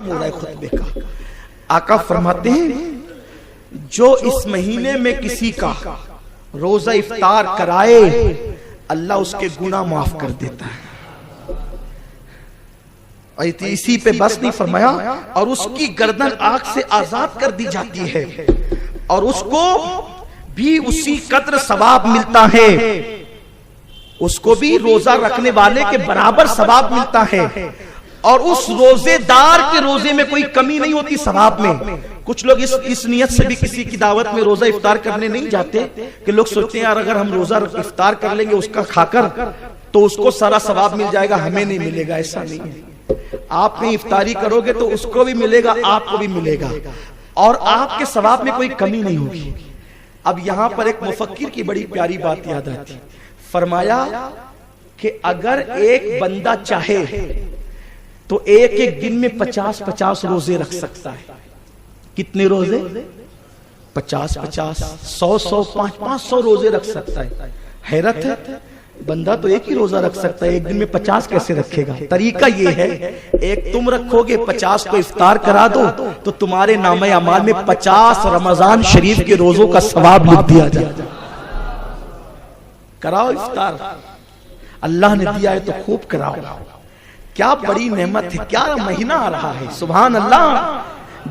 ہو رہا ہے خطبے کا. آقا فرماتے ہیں جو اس مہینے میں کسی کا روزہ افطار کرائے اللہ اس کے گناہ معاف کر دیتا ہے. اسی پہ بس نہیں فرمایا اور اس کی گردن آگ سے آزاد کر دی جاتی ہے اور اس کو بھی اسی قدر ثواب ملتا ہے, اس کو بھی روزہ رکھنے والے کے برابر ثواب ملتا ہے اور اس روزے دار کے روزے میں کوئی کمی نہیں ہوتی ثواب میں. کچھ لوگ اس نیت سے بھی کسی کی دعوت میں روزہ افطار کرنے نہیں جاتے کہ لوگ سوچتے ہیں یار اگر ہم روزہ افطار کر لیں گے اس کا کھا کر تو اس کو سارا ثواب مل جائے گا, ہمیں نہیں ملے گا. ایسا نہیں ہے. آپ کہیں افطاری کرو گے تو اس کو بھی ملے گا, آپ کو بھی ملے گا اور آپ کے ثواب میں کوئی کمی نہیں ہوگی. اب یہاں پر ایک مفکر کی بڑی پیاری بات یاد آتی. فرمایا کہ اگر ایک بندہ چاہے تو ایک ایک دن میں 50 روزے رکھ سکتا ہے. کتنے روزے؟ 50 100 500 روزے رکھ سکتا ہے. حیرت ہے, بندہ تو ایک ہی روزہ رکھ سکتا ہے, ایک دن میں 50 کیسے رکھے گا؟ طریقہ یہ ہے ایک تم رکھو گے 50 کو افطار کرا دو تو تمہارے نامہ اعمال میں 50 رمضان شریف کے روزوں کا ثواب لکھ دیا جائے. کراؤ افطار, اللہ نے دیا ہے تو خوب کراؤ. کیا بڑی نعمت ہے, کیا مہینہ آ رہا ہے. سبحان اللہ,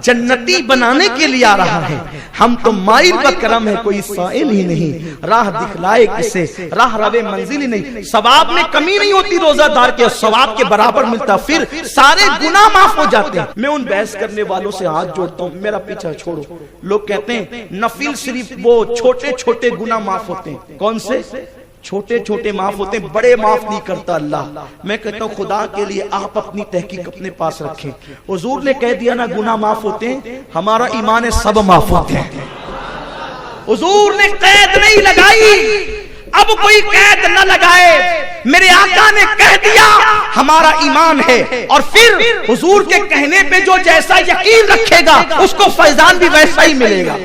جنتی بنانے کے لیے آ رہا ہے. ہم تو مائل بکرم ہے, کوئی سائل ہی نہیں, راہ دکھلائے کسے, راہ روے منزل ہی نہیں. ثواب میں کمی نہیں ہوتی روزہ دار کے, ثواب کے برابر ملتا, پھر سارے گناہ معاف ہو جاتے ہیں. میں ان بحث کرنے والوں سے ہاتھ جوڑتا ہوں, میرا پیچھا چھوڑو. لوگ کہتے ہیں نفل صرف وہ چھوٹے چھوٹے گناہ معاف ہوتے ہیں. کون سے چھوٹے چھوٹے معاف ہوتے ہیں, بڑے معاف نہیں کرتا اللہ. میں کہتا ہوں خدا کے لیے آپ اپنی تحقیق اپنے پاس رکھیں. حضور نے کہہ دیا نا گناہ معاف ہوتے ہیں, ہمارا ایمان ہے سب معاف ہوتے ہیں. حضور نے قید نہیں لگائی, اب کوئی قید نہ لگائے. میرے آقا نے کہہ دیا ہمارا ایمان ہے, اور پھر حضور کے کہنے پہ جو جیسا یقین رکھے گا اس کو فیضان بھی ویسا ہی ملے گا.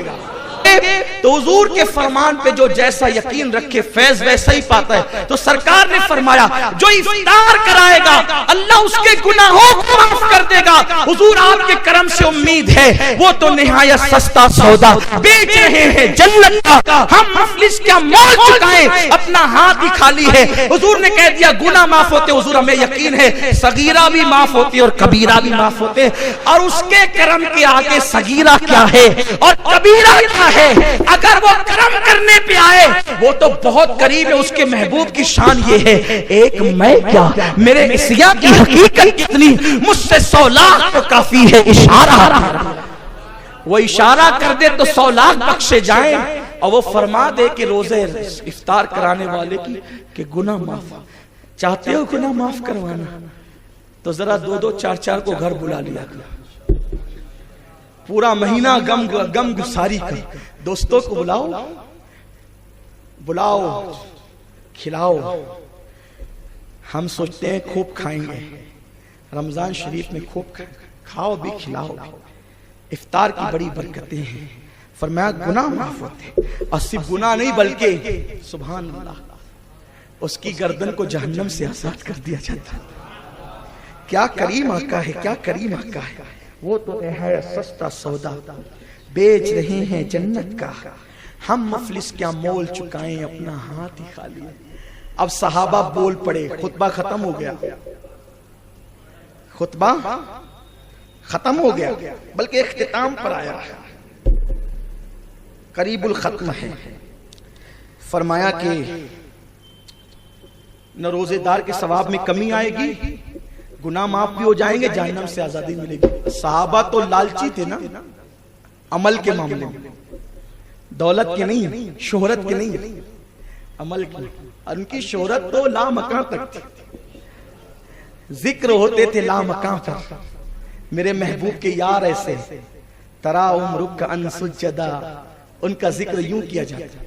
تو حضور کے فرمان پہ جو جیسا یقین رکھے فیض ویسا ہی پاتا ہے. تو سرکار نے فرمایا جو افطار کرائے گا اللہ اس کے گناہوں کو معاف کر دے گا. حضور آپ کے کرم سے امید ہے, وہ تو نہایت سستا سودا بیچ رہے ہیں جنت کا, ہم مفلس کیا مول چکائیں, اپنا ہاتھ ہی خالی ہے. حضور نے کہہ دیا گناہ معاف ہوتے. حضور ہمیں یقین ہے صغیرہ بھی معاف ہوتی اور کبیرہ بھی معاف ہوتے, اور اس کے کرم کے آگے صغیرہ کیا ہے اور کبیرہ کیا ہے. اگر وہ کرم کرنے پہ آئے وہ تو بہت قریب ہے. اس کے محبوب کی شان یہ ہے, ایک میں کیا میرے عصیاں کی حقیقت کتنی, مجھ سے 100 لاکھ تو کافی ہے اشارہ. وہ اشارہ کر دے تو 100 لاکھ بخشے جائیں, اور وہ فرما دے کہ روزے افطار کرانے والے کی کہ گناہ معاف. چاہتے ہو گناہ معاف کروانا تو ذرا 2 4 کو گھر بلا لیا کرو. پورا مہینہ غم گساری کر, دوستوں کو بلاؤ کھلاؤ. ہم سوچتے ہیں خوب کھائیں گے, رمضان شریف میں خوب کھاؤ بھی کھلاؤ. افطار کی بڑی برکتیں ہیں. فرمایا گناہ معاف ہوتے, اور صرف گناہ نہیں بلکہ سبحان اللہ اس کی گردن کو جہنم سے آزاد کر دیا جاتا. کیا کریم آقا ہے, کیا کریم آقا ہے. وہ تو ہے سستا سودا بیچ رہے ہیں جنت کا, ہم مفلس کیا مول چکائیں, اپنا ہاتھ ہی خالی. اب صحابہ بول پڑے, خطبہ ختم ہو گیا, خطبہ ختم ہو گیا, بلکہ اختتام پر آیا, قریب الختم ہے. فرمایا کہ نہ روزے دار کے ثواب میں کمی آئے گی, گناہ معاف بھی ہو جائیں گے, جہنم سے آزادی ملے گی. صحابہ تو لالچی تھے نا عمل کے معاملے میں, دولت کے نہیں, شہرت کے نہیں, عمل کی. ان کی شہرت تو لا مکان تک تھی, ذکر ہوتے تھے لا مکان پر. میرے محبوب کے یار ایسے ترا عمرک ان سجدا, ان کا ذکر یوں کیا جاتا,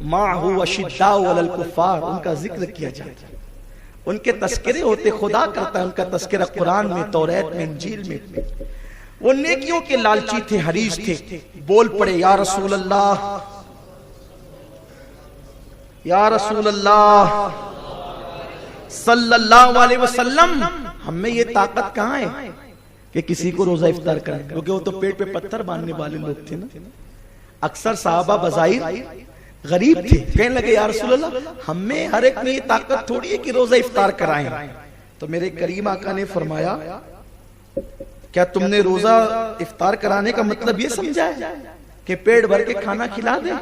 معہو اشداء علی الکفار, ان کا ذکر کیا جاتا. ان کے تذکرے ہوتے, خدا کرتا ہے ان کا تذکرہ قرآن میں, توریت میں, انجیل میں. وہ نیکیوں کے لالچی تھے, حریص تھے. بول پڑے یا رسول اللہ, یا رسول اللہ صلی اللہ علیہ وسلم, ہم میں یہ طاقت کہاں ہے کہ کسی کو روزہ افطار کریں، کیونکہ وہ تو پیٹ پہ پتھر باندھنے والے لوگ تھے نا۔ اکثر صحابہ بظاہر غریب تھے، کہنے لگے یا رسول اللہ ہمیں ہر ایک میں یہ طاقت تھوڑی ہے کہ روزہ افطار کرائیں۔ تو میرے کریم آقا نے فرمایا کیا تم نے روزہ افطار کرانے کا مطلب یہ سمجھا ہے کہ پیٹ بھر کے کھانا کھلا دیں؟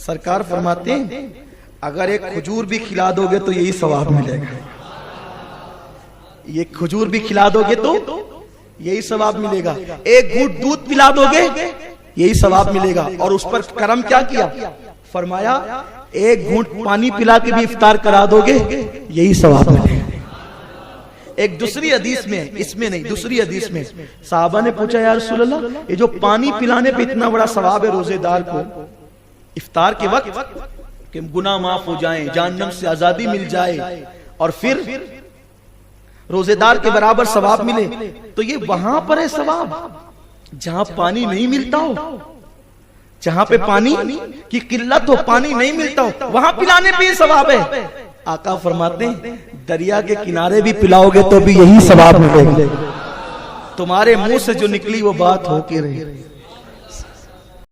سرکار فرماتے ہیں اگر ایک کھجور بھی کھلا دو گے تو یہی ثواب ملے گا، یہ کھجور بھی کھلا دو گے تو یہی ثواب ملے گا، ایک گھونٹ دودھ پلا دو گے یہی ثواب ملے گا۔ اور اس پر کرم کیا کیا؟ فرمایا ایک گھونٹ پانی پلا کے بھی افطار کرا دو گے یہی ثواب ملے گا۔ ایک دوسری حدیث میں، اس میں نہیں، دوسری حدیث میں صحابہ نے پوچھا یا رسول اللہ یہ جو پانی پلانے پہ اتنا بڑا ثواب ہے روزے دار کو افطار کے وقت کہ گناہ معاف ہو جائیں، جہنم سے آزادی مل جائے اور پھر روزے دار کے برابر ثواب ملے، تو یہ وہاں پر ہے ثواب جہاں پانی نہیں ملتا ہو، جہاں پہ پانی کی قلت ہو، پانی نہیں ملتا ہو، وہاں پلانے پہ یہ ثواب ہے۔ آقا فرماتے ہیں دریا کے کنارے بھی پلاؤ گے تو بھی یہی ثواب ملے گا، تمہارے منہ سے جو نکلی وہ بات ہو کے رہی۔